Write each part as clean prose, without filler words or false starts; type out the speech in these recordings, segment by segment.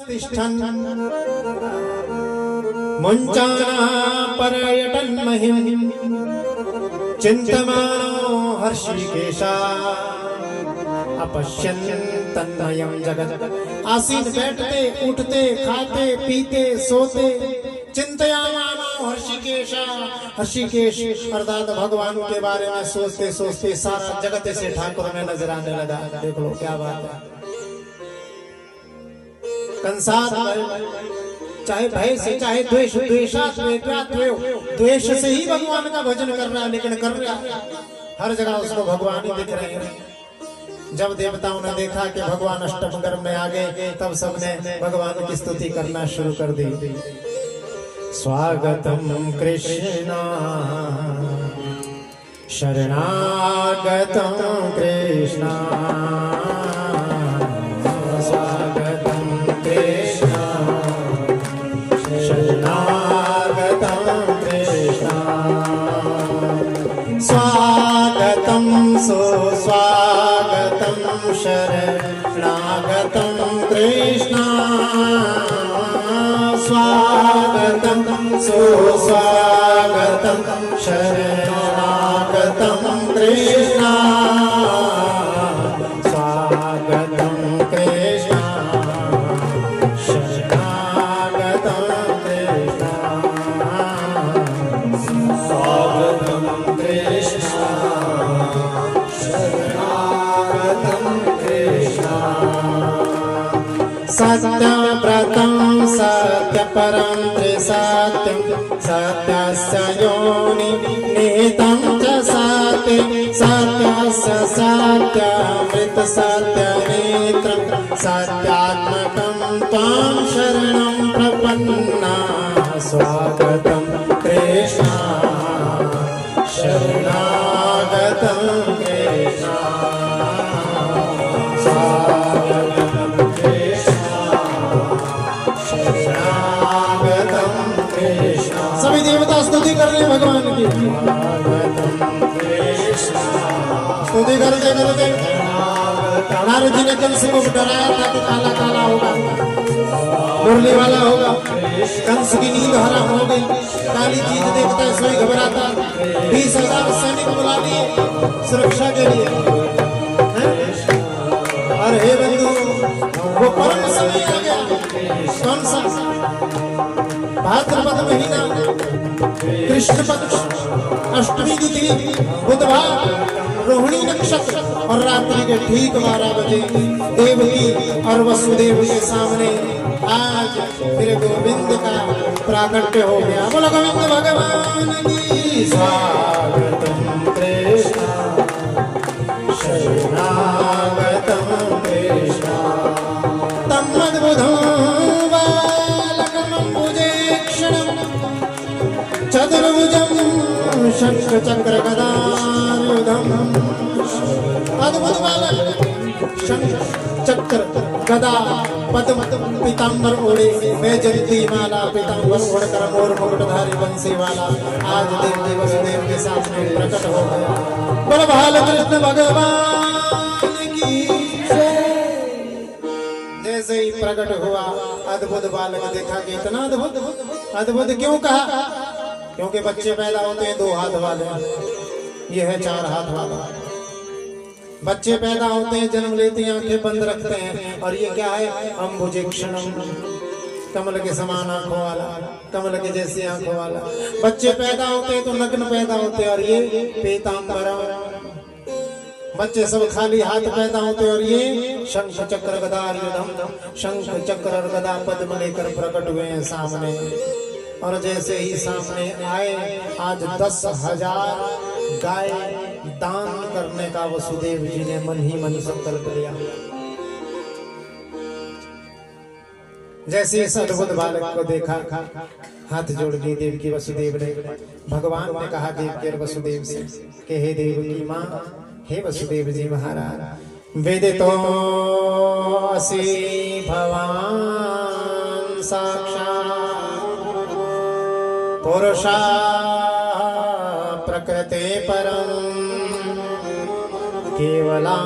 तिष्ठन् मुञ्चाना पर्यटन् महिम् चिन्तमानो हर्षिकेशा अपश्यन् तन्मयं जगत्। आसीन बैठते उठते खाते पीते सोते चिंतयामानो हर्षिकेशा, हर्षिकेश अर्थात भगवान के बारे में सोचते सोचते सारा जगत से ठाकुर में नजर आने लगा। देख लो क्या बात है। कंसात चाहे भय से चाहे द्वेष, द्वेष से ही भगवान का भजन कर रहा है, लेकिन कर रहा है हर जगह उसको भगवान ही दिख रहे हैं। जब देवताओं ने देखा कि भगवान अष्टम गर्भ में आ गए, तब सबने भगवान की स्तुति करना शुरू कर दी। स्वागतम कृष्णा शरणागतम कृष्णा, स्वागतम कृष्णा शरणागतम कृष्णा, स्वागतम सुस्वागतम शरणागतम कृष्णा, स्वागतम सुस्वागतम शरणागतम कृष्णा, स्वागतम कृष्णा शरणागतम कृष्णा, स्वागतम कृष्णा शरणागतम कृष्णा, सत्यव्रतं सत्यपरं त्रिसत्यं सत्यस्य योनि निहितं च सत्ये, सत्यस्य सत्यामृत सत्यनेत्रं सत्यात्मकं त्वां शरणं प्रपन्ना, स्वागतं कृष्णा शरणागतं कृष्णा, स्वागतं सभी देवता स्तुति कर रहे भगवान की। स्तुति करते करते नारद जी ने कंस को डराया था कि काला काला होगा, मुरली वाला होगा। कंस की नींद हराम हो गई। काली चीज देखता है सोई घबराता। 20,000 सैनिक बुला लिए सुरक्षा के लिए। और हे बंधु, वो परम समय आ गया। कौन सा? भाद्रपद महीना, कृष्ण पक्ष, अष्टमी तिथि, बुधवार, रोहिणी नक्षत्र और रात्रि के ठीक 12 बजे देवकी और वसुदेव के सामने आज मेरे गोविंद का प्राकट्य हो गया। बोलो गोविंद भगवान की। स्वागतम कृष्णा शरणागतम कृष्णा, तन्मद्बुधं चतुर्भुजं शंख चक्र गदायुधं, अद्भुत बालक शंख चक्र गदा पद्म पीतांबर ओढ़े, वैजयंती माला पीतांबर ओढ़कर मोर मुकुटधारी बंसी वाला आज देवकी वसुदेव के सामने प्रकट हो गया। बोल बालकृष्ण भगवान की जय। जैसे ही प्रकट हुआ अद्भुत बालक देखा कि इतना अद्भुत। अद्भुत क्यों कहा? क्योंकि बच्चे पैदा होते हैं 2 हाथ वाले, ये है 4 हाथ वाला। बच्चे पैदा होते हैं, जन्म लेते हैं, आंखें बंद रखते हैं, और ये क्या है? अम्बुजेक्षणम, कमल के समान आंखों वाला, कमल के जैसी आंखों वाला। बच्चे पैदा होते हैं तो नग्न पैदा होते हैं, और ये पीतांबरम। बच्चे सब खाली हाथ पैदा होते हैं, और ये शंख चक्र गदा युधम, शंख चक्र और गदा पद्म लेकर प्रकट हुए हैं सामने। और जैसे ही सामने आए, आज 10,000 गाय दान करने का वसुदेव जी ने मन ही मन संकल्प लिया। जैसे इस अद्भुत बालक को देखा, हाथ जोड़ दी देवकी वसुदेव ने। भगवान ने कहा देवकी और वसुदेव से कि हे देवकी माँ, हे वसुदेव जी महाराज, वेदितो असि भवान साक्षात् पुरुषा प्रकृते परम केवलानुभावनन्ता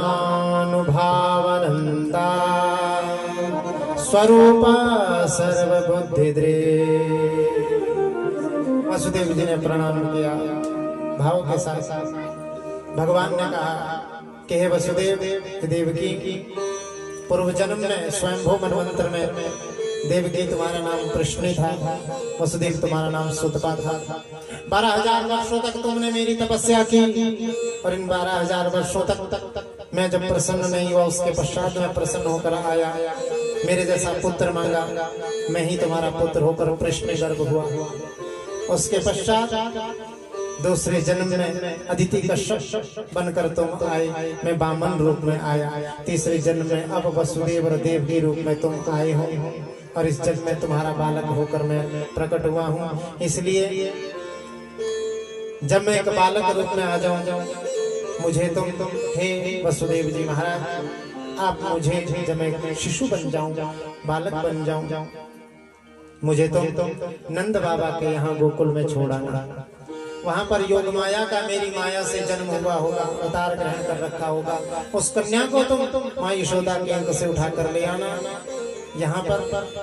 स्वरूपा सर्वबुद्धिद्रे। वसुदेव जी ने प्रणाम किया, भाव के साथ भगवान ने कहा कि हे वसुदेव देवकी, पूर्व जन्म में स्वयंभू मनवंतर में देवकी तुम्हारा नाम कृष्ण था, वसुदेव तुम्हारा नाम सुतपा था। 12,000 वर्षों तक तुमने मेरी तपस्या की और इन 12,000 वर्षों तक मैं जब प्रसन्न नहीं हुआ, उसके पश्चात मैं प्रसन्न होकर आया, मेरे जैसा पुत्र मांगा, मैं ही तुम्हारा पुत्र होकर कृष्ण गर्भ हुआ। उसके पश्चात दूसरे जन्म में अदिति कश्यप बनकर तुम आए, मैं बामन रूप में आया। तीसरे जन्म में अब वसुदेव और देवकी रूप में तुम आए हो और इस जन्म में तुम्हारा बालक होकर मैं प्रकट हुआ हूँ। इसलिए जब मैं एक बालक रूप में आ जाऊं, मुझे तुम हे वसुदेव जी महाराज, आप मुझे जब मैं शिशु बन जाऊं, बालक बन जाऊं, मुझे तुम नंद बाबा के यहाँ गोकुल में छोड़ाना। वहां पर योग माया का मेरी माया से जन्म हुआ होगा, अवतार ग्रहण कर रखा होगा। उस कन्या को तुम माँ यशोदा के अंक से उठा कर ले आना। यहाँ पर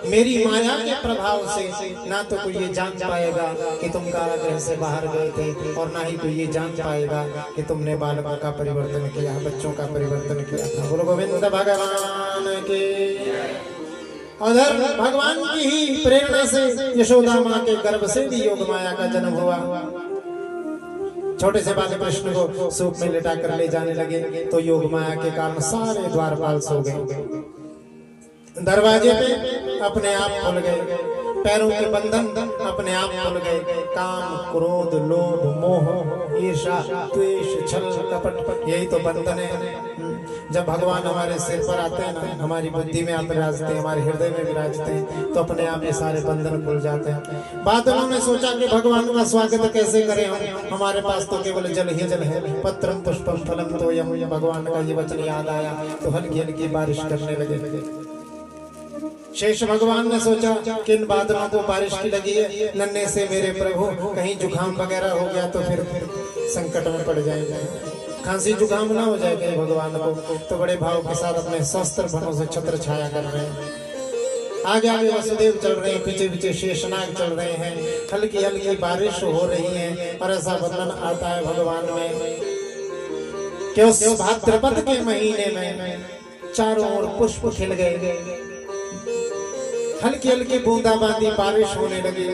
मेरी माया के प्रभाव से ना तो कोई ये जान पाएगा कि तुम कारागृह से बाहर गए थे और ना ही कोई ये जान पाएगा कि तुमने बालकों का परिवर्तन किया, बच्चों का परिवर्तन किया था। बोलो गोविंद भगवान के। उधर भगवान की ही प्रेरणा से यशोदा माँ के गर्भ से भी योग माया का जन्म हुआ। छोटे से बालक कृष्ण को सूप में लिटा कर ले जाने लगे तो योग माया के कारण सारे द्वारपाल सो गए। दरवाजे पे अपने आप खुल गए, पैरों के बंधन अपने आप खुल गए। काम, क्रोध, लोभ, मोह, ईर्ष्या, द्वेष, छल, कपट, यही तो बंधन है। जब भगवान हमारे सिर पर आते हैं ना, हमारी बुद्धि में आप विराजते हैं, हमारे हृदय में विराजते हैं, तो अपने आप ये सारे बंधन खुल जाते हैं। बादलों ने सोचा कि भगवान का स्वागत कैसे करें हम, हमारे पास तो केवल जल ही जल है। पत्रम पुष्पम फलम तोयम, भगवान का ये वचन याद आया तो हल्की हल्की बारिश करने लगे। शेष भगवान ने सोचा कि इन बादलों को बारिश की लगी है, नन्हे से मेरे प्रभु कहीं जुकाम वगैरह हो गया तो फिर संकट में पड़ जाएगा, खांसी जुकाम ना हो जाएगा भगवान को। तो बड़े भाव के साथ अपने शस्त्र भनों से छत्र छाया कर रहे हैं। आगे आगे वसुदेव चल रहे हैं, पीछे पीछे शेषनाग चल रहे हैं। हल्की हल्की बारिश हो रही है और ऐसा वर्णन आता है भगवान में कि उस भाद्रपद के महीने में चारों ओर पुष्प खिल गए, हल्की हल्की बूंदाबांदी बारिश होने लगी,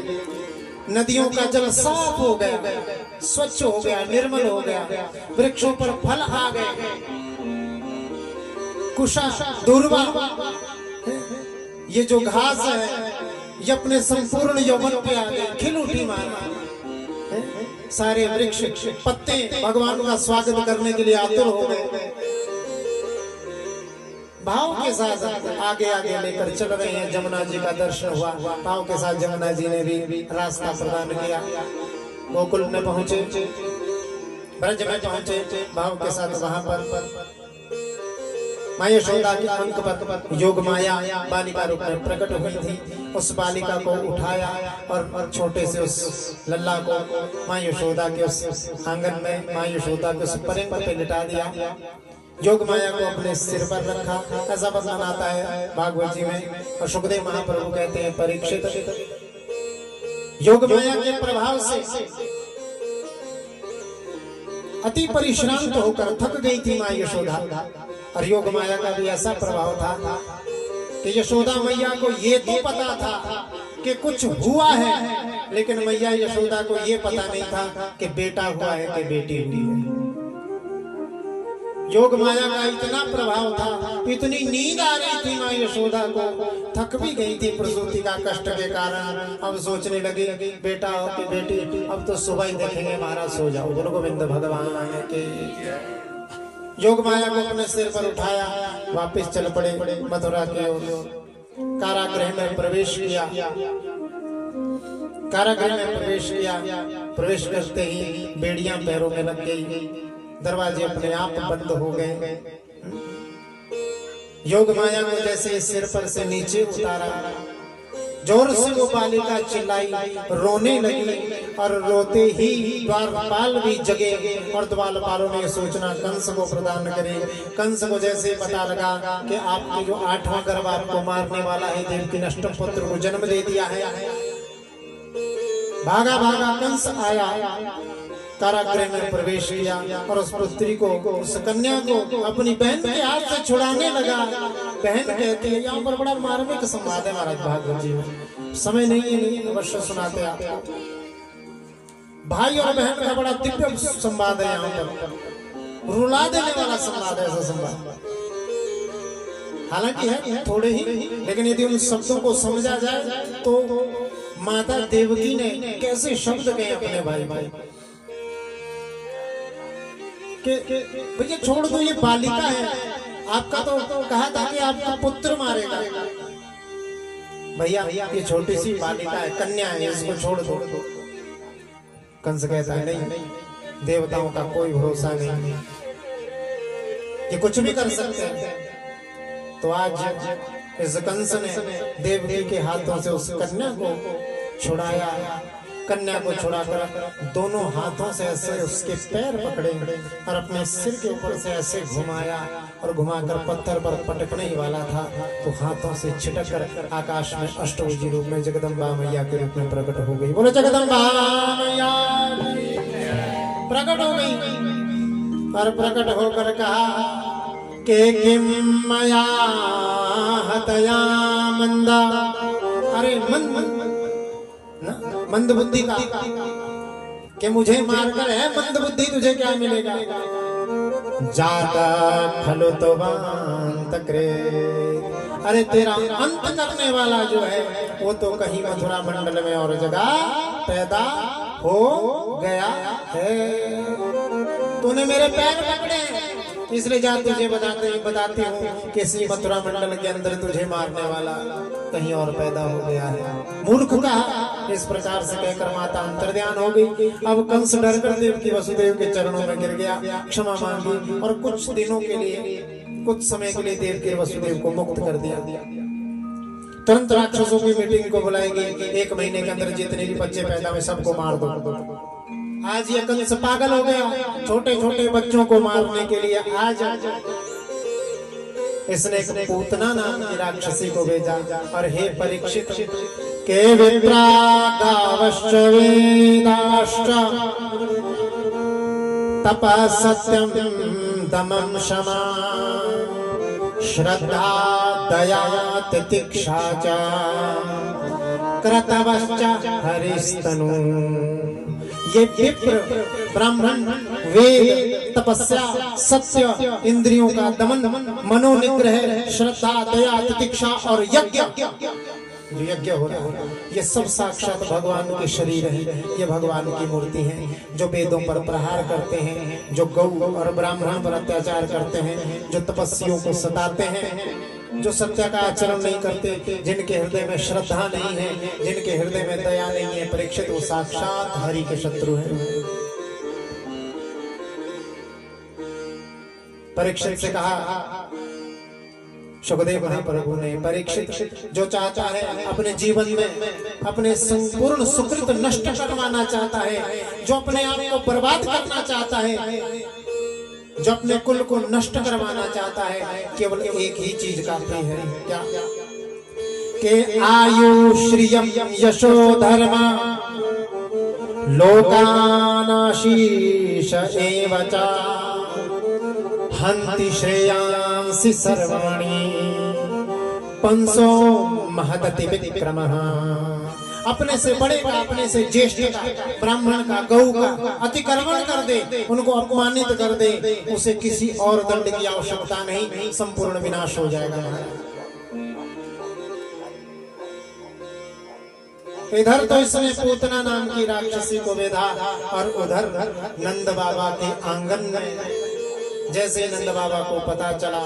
नदियों का जल साफ हो गया, स्वच्छ हो गया, निर्मल हो गया, वृक्षों पर फल आ गए, कुशा दुर्वा, ये जो घास है ये अपने संपूर्ण यौवन पे आ गए, खिल उठी माना। सारे वृक्ष पत्ते भगवान का स्वागत करने के लिए आतुर हो गए। भाव के साथ आगे आगे लेकर चल रहे हैं। जमुना जी का दर्शन हुआ, भाव के साथ जमुना जी ने भी रास्ता प्रदान किया। गोकुल में पहुंचे, ब्रज में पहुंचे, भाव के साथ वहां पर माँ यशोदा के अंक पर योग माया बालिका रूप में प्रकट हुई थी। उस बालिका को उठाया और छोटे से उस लल्ला को माँ यशोदा के उस आंगन में माँ यशोदा के उस पलंग पे लिटा दिया। योग माया को अपने सिर पर रखा। ऐसा वर्णन आता है भागवत जी में। और सुखदेव महाप्रभु कहते हैं, परीक्षित योग माया के प्रभाव से अति परिश्रांत होकर थक गई थी माँ यशोदा। और योग माया का भी ऐसा प्रभाव था कि यशोदा मैया को ये तो पता था कि कुछ हुआ है, लेकिन मैया यशोदा को ये पता नहीं था कि बेटा हुआ है कि बेटी हुई है। योग माया का इतना प्रभाव था, इतनी नींद आ रही थी माँ यशोदा को, थक भी गई थी प्रसूति का कष्ट के कारण। अब सोचने लगी बेटा हो कि बेटी, अब तो सुबह ही देखेंगे, महाराज सो जाओ। बोलो गोविंद भगवान के। योग माया को अपने सिर पर उठाया, वापस चल पड़े मथुरा के ओर। कारागृह में प्रवेश किया। कारागृह में प्रवेश किया। प्रवेश करते ही बेड़ियां पैरों में लग गई, दरवाजे अपने आप बंद हो गए। योग माया को जैसे सिर पर से नीचे उतारा, जोर से वो बालिका चिल्लाई, रोने लगी और रोते ही द्वारपाल भी जगे और द्वारपालों ने सोचना कंस को प्रदान करे। कंस को जैसे पता लगा कि आपके जो 8वां गर्भ आपको मारने वाला है, देवकी नष्ट पुत्र को जन्म दे दिया है, भागा भागा कंस आया, कारागृह में प्रवेश किया और उस पुत्री को, उस कन्या को अपनी बहन के हाथ से छुड़ाने लगा। बहन कहती है, यहाँ पर बड़ा मार्मिक संवाद है महाराज भागवत जी में, समय नहीं है, अवश्य सुनाते आपको। भाई और बहन का बड़ा दिव्य संवाद है, यहाँ पर रुला देने वाला संवाद है, ऐसा संवाद हालांकि है थोड़े ही, लेकिन यदि उन शब्दों को समझा जाए तो माता देवकी ने कैसे शब्द कहे अपने भाई भाई के भैया छोड़ दो, ये बालिका है, आपका तो कहा था कि आपका पुत्र मारेगा, भैया ये छोटी सी बालिका है, कन्या है, इसको छोड़ दो। कंस कहता है नहीं, देवताओं का कोई भरोसा नहीं, ये कुछ भी कर सकते हैं। तो आज इस कंस ने देवकी के हाथों से उस कन्या को छुड़ाया, कन्या को छुड़ाकर दोनों हाथों से ऐसे उसके पैर पकड़े और अपने सिर के ऊपर से ऐसे घुमाया और घुमाकर पत्थर पर पटकने ही वाला था तो हाथों से छिटक कर आकाश में अष्टभुजी रूप में जगदम्बा मैया के रूप में प्रकट हो गई। बोलो जगदम्बा मैया प्रकट हो गई और प्रकट होकर कहा के किम मया हतया मंदा, अरे मंद बुद्धि का कि मुझे मारकर है मंद बुद्धि, तुझे क्या मिलेगा। जाता खलो तो करे, अरे तेरा अंत करने वाला जो है वो तो कहीं मथुरा मंडल में और जगह पैदा हो गया है। तूने मेरे पैर पकड़े इसलिए जा तुझे बताती हूँ कि इसी मथुरा मंडल के अंदर तुझे मारने वाला कहीं और पैदा हो गया है। मूर्ख कहा, इस प्रकार से कहकर माता अंतर्ध्यान हो गई। अब कंस डर कर देवकी वसुदेव के चरणों में गिर गया, क्षमा मांगी और कुछ दिनों के लिए, कुछ समय के लिए देवकी वसुदेव को मुक्त कर दिया। तुरंत राक्षसों की मीटिंग को बुलाएगी, 1 महीने के अंदर जितने भी बच्चे पैदा हुए सबको मार दो। आज ये कंस पागल हो गया, छोटे छोटे बच्चों को मारने के लिए। आज इसने एक पूतना नाम की राक्षसी को भेजा और हे परीक्षित के विप्रागावश्च वेदाश्च तपः सत्यम दमं क्षमा श्रद्धा दया तितिक्षा च क्रतवश्च हरिस्तनु। ये विप्र, ब्राह्मण, वेद, तपस्या, सत्य, इंद्रियों का दमन, मनोनिग्रह, श्रद्धा, दया, तितिक्षा और यज्ञ, जो यज्ञ हो रहा है ये सब साक्षात भगवान के शरीर है। ये भगवान की मूर्ति है जो वेदों पर प्रहार करते हैं, जो गौ और ब्राह्मण पर अत्याचार करते हैं, जो तपस्वियों को सताते हैं, जो सत्य का आचरण नहीं करते, जिनके हृदय में श्रद्धा नहीं है, जिनके हृदय में दया नहीं है। परीक्षित वो साक्षात हरि के शत्रु हैं। परीक्षित से कहा सुखदेव महाप्रभु ने, परीक्षित जो चाहता है अपने जीवन में अपने संपूर्ण सुकृत नष्ट करवाना चाहता है, जो अपने आप को बर्बाद करना चाहता है, जो अपने कुल को नष्ट करवाना चाहता है, केवल एक ही चीज काफी है। क्या? के आयु श्रियम यशो धर्म लोकानाशीष एव च हन्ति श्रेयांसि सर्वाणि पंसो महदति विक्रमः। अपने से बड़े का, अपने से ज्येष्ठ का, ब्राह्मण का, गौ का अतिक्रमण कर दे, उनको अपमानित कर दे, उसे किसी और दंड की आवश्यकता नहीं, संपूर्ण विनाश हो जाएगा। इधर तो इसने पूतना नाम की राक्षसी को बेधा और उधर नंद बाबा के आंगन में जैसे नंद बाबा को पता चला,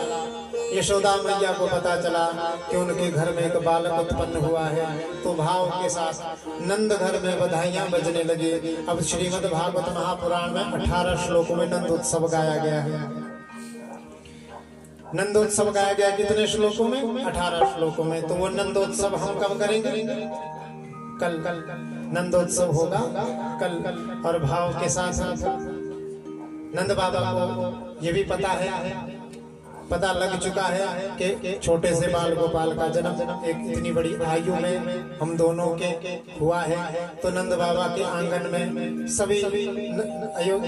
यशोदा मैया को पता चला कि उनके घर में एक बालक उत्पन्न हुआ है, तो भाव के साथ नंद घर में बधाइयां बजने लगी। अब श्रीमद् भागवत महापुराण में 18 श्लोकों में नंद उत्सव गाया गया है। नंदोत्सव गाया गया कितने श्लोकों में? 18 श्लोकों में। तो वो नंदोत्सव हम कब करेंगे? कल नंदोत्सव होगा कल। और भाव के साथ नंद बाबा को ये भी पता लग चुका है कि छोटे से बाल गोपाल का जन्म एक इतनी बड़ी आयु में हम दोनों के हुआ है। तो नंद बाबा के आंगन में सभी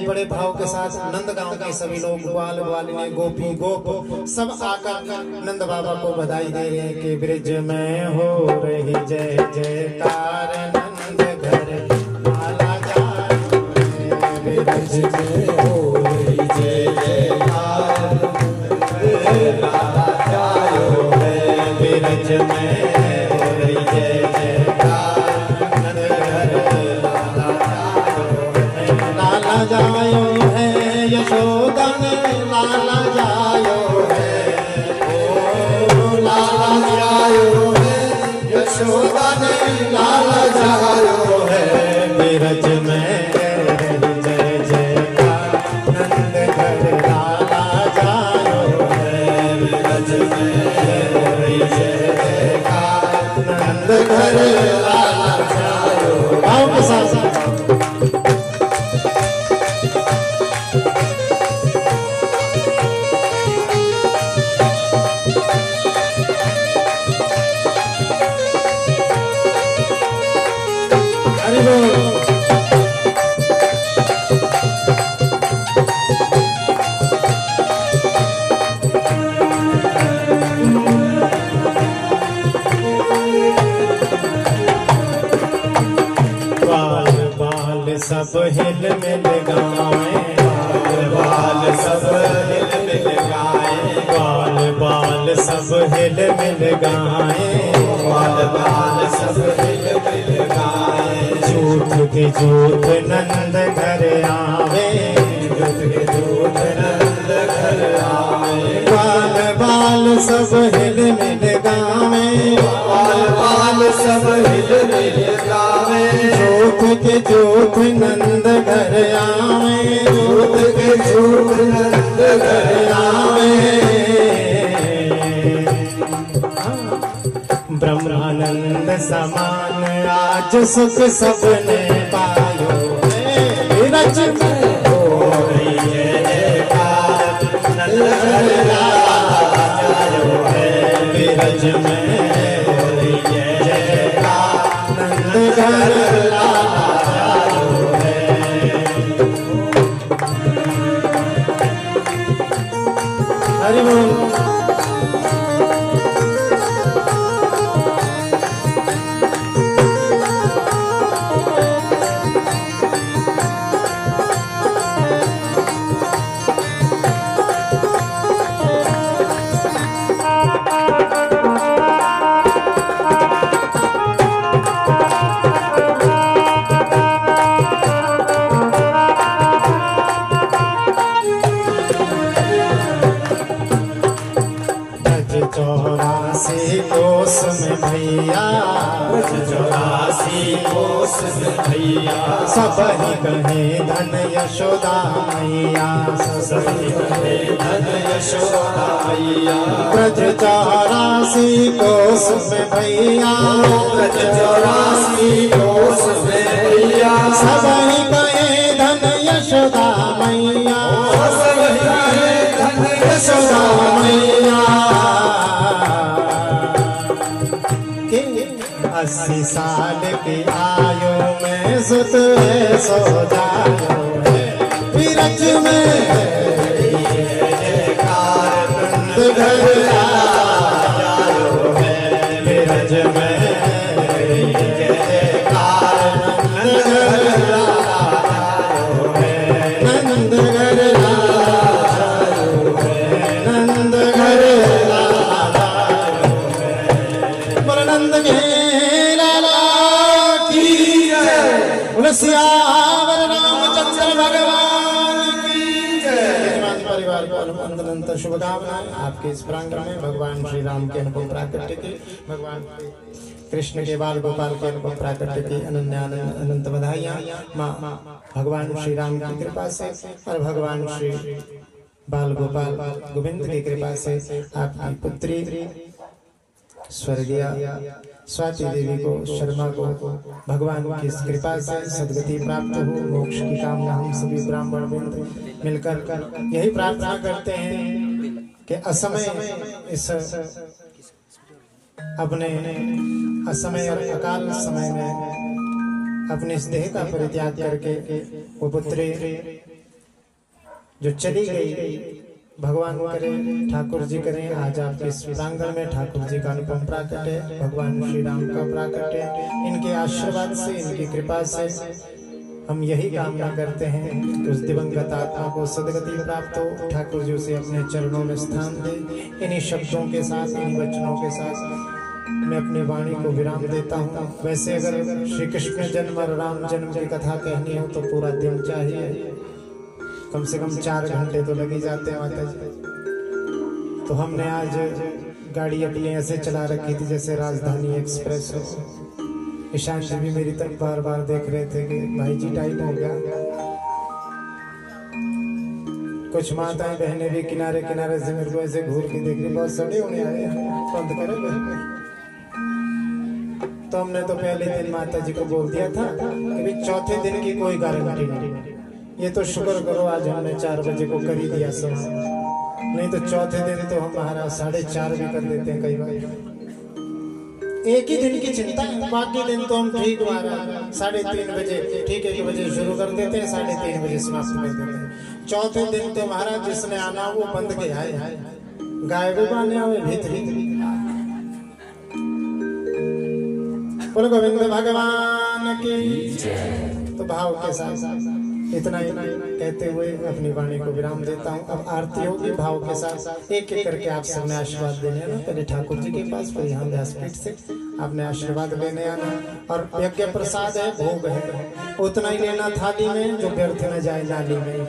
बड़े भाव के साथ नंद गांव के सभी लोग, ग्वाल ग्वालिनी, गोपी गोप सब आकर नंद बाबा को बधाई दे रहे हैं कि ब्रिज में हो रही जय जयकार, नंद घर माला जाए, ब्रिज में हो रही जय जयकार, लाला जायो है, ब्रिज में हो रही जय जयकार, नंद घर लाला जायो है, यशोदा ने लाला जायो है, ओ लाला जायो है, यशोदा ने लाला जायो है, ब्रिज में जय जयकार, नंद घर लाला जायो है, ब्रिज में जय जयकार, नंद घर लाला जायो। आओ के साथ सब हिल मिल गाएं, बाल सब हिल मिल गाएं, बाल सब हिल मिल गाएं, बाल सब हिल मिल गाएं, झूठ के झूठ नंद घर आवे, झूठ के झूठ नंद घर आवे, बाल सब हिल मिल गावें, बाल सब हिल मिल गावें, झूठ के झूठ नंद घर आवे, झूठ के झूठ नंद घर आवे, ब्रह्मानंद समान आज सुख सबने पायो है, ब्रिज में हो रही जय जयकार, नंद घर लाला जायो है, ब्रिज में हो रही जय जयकार, नंद घर लाला जायो है। हरि बोल। कोस में भैया, 84 कोस में भैया, सब ही कहे धन यशोदा मैया, सब ही कहे धन यशोदा मैया, ब्रज 84 कोस में भैया, ब्रज 84 कोस में भैया, सब ही कहे धन यशोदा मैया, सब ही कहे धन यशोदा मैया, 80 साल की आयु में सुत सो जायो है, ब्रिज में जय जयकार, नंद घर जायो है, ब्रिज में जय जयकार, नंद घर जायो है, नंद घर जायो है, नंद घर जायो है, बोल नंद के सियावर रामचंद्र भगवान की जय। परिवार को अनंत शुभकामनाएं। आपके इस प्रांगण में भगवान श्री राम के अनुपम प्राकट्य की, भगवान कृष्ण के बाल गोपाल के अनुपम प्राकट्य की अनंत बधाइयाँ माँ भगवान श्री राम की कृपा से और भगवान श्री बाल गोपाल गोविंद की कृपा से आपकी पुत्री स्वर्गीय स्वाति देवी को शर्मा को भगवान की कृपा से सद्गति प्राप्त हो, मोक्ष की कामना हम सभी ब्राह्मण वृंद मिलकर यही प्रार्थना करते हैं कि असमय इस अपने असमय और अकाल समय में अपने इस देह का परित्याग करके वो पुत्री जो चली गई, भगवान करे ठाकुर जी करें आज आपके इस प्रांगण में ठाकुर जी का अनुपम प्राकट है, भगवान श्री राम का प्राकट है। इनके आशीर्वाद से, इनकी कृपा से हम यही कामना करते हैं कि उस दिवंगत आत्मा को सद्गति प्राप्त हो, ठाकुर जी उसे अपने चरणों में स्थान दे। इन्हीं शब्दों के साथ, इन्हीं वचनों के साथ मैं अपनी वाणी को विराम देता हूँ। वैसे अगर श्री कृष्ण जन्म और राम जन्म की कथा कहनी हो तो पूरा दिन चाहिए, कम से कम 4 घंटे तो लग ही जाते हैं माता जी। तो हमने आज गाड़ी अपनी ऐसे चला रखी थी जैसे राजधानी एक्सप्रेस हो। ईशान जी भी मेरी तरफ बार बार देख रहे थे कि भाई जी टाइम हो गया। कुछ माताएं बहनें भी किनारे किनारे से मेरे को ऐसे घूर के देख रही, बहुत सड़े होने आए हैं, बंद करें। तो हमने तो पहले दिन माता जी को बोल दिया था कि भाई चौथे दिन की कोई गारंटी नहीं, ये तो शुक्र करो आज हमने 4 बजे को कर ही दिया सब, नहीं तो चौथे दिन तो हम हमारा 4:30 भी कर देते हैं कई बार। एक ही दिन की चिंता है, बाकी दिन तो हम ठीक 3:30 बजे ठीक 1 बजे शुरू कर देते हैं, 3:30 बजे समाप्त कर देते हैं। चौथे दिन तो महाराज जिसने आना वो बंद के आए, गाय भी बाने आवे भीतरी। बोलो गोविंद भगवान की। तो भाव के साथ इतना ही कहते हुए अपनी वाणी को विराम देता हूँ। अब आरती होगी, भाव के साथ एक एक करके आप सबने आशीर्वाद देने आना। पहले ठाकुर जी के पास, फिर यहाँ व्यासपीठ से आपने आशीर्वाद लेने आना। और यज्ञ प्रसाद है, भोग है, उतना ही लेना थाली में जो व्यर्थ न जाए नाली में।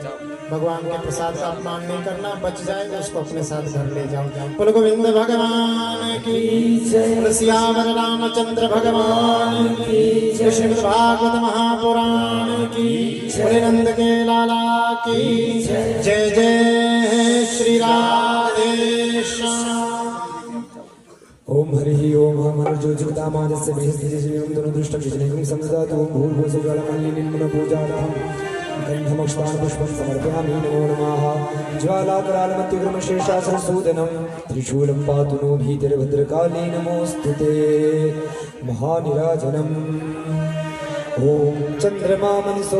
भगवान के प्रसाद का अपमान नहीं करना, बच जाए उसको अपने साथ घर ले जाओ। बोलो गोविंद भगवान की जय, सियावर रामचंद्र भगवान की जय, श्रीमद् भागवत महापुराण की जय, नंद के लाला की जय। जय जय श्री राधे श्याम। ओम हरि ओम हमर जो जुगदामानस्य विहस्तिजिं दुष्ट विजयं संददातु। ओम भूर्भुवस्वजलमलिनीं पूजार्थं गन्धमक्षतान् पुष्पं समर्पयामि। नमो नमः। ज्वालाकरालमत्युग्रमशेषासनसूदनं त्रिशूलं पातु नो भीतिर्भद्रकाली। नमोऽस्तुते महानिराजनम्। ओम चंद्रमा मनसो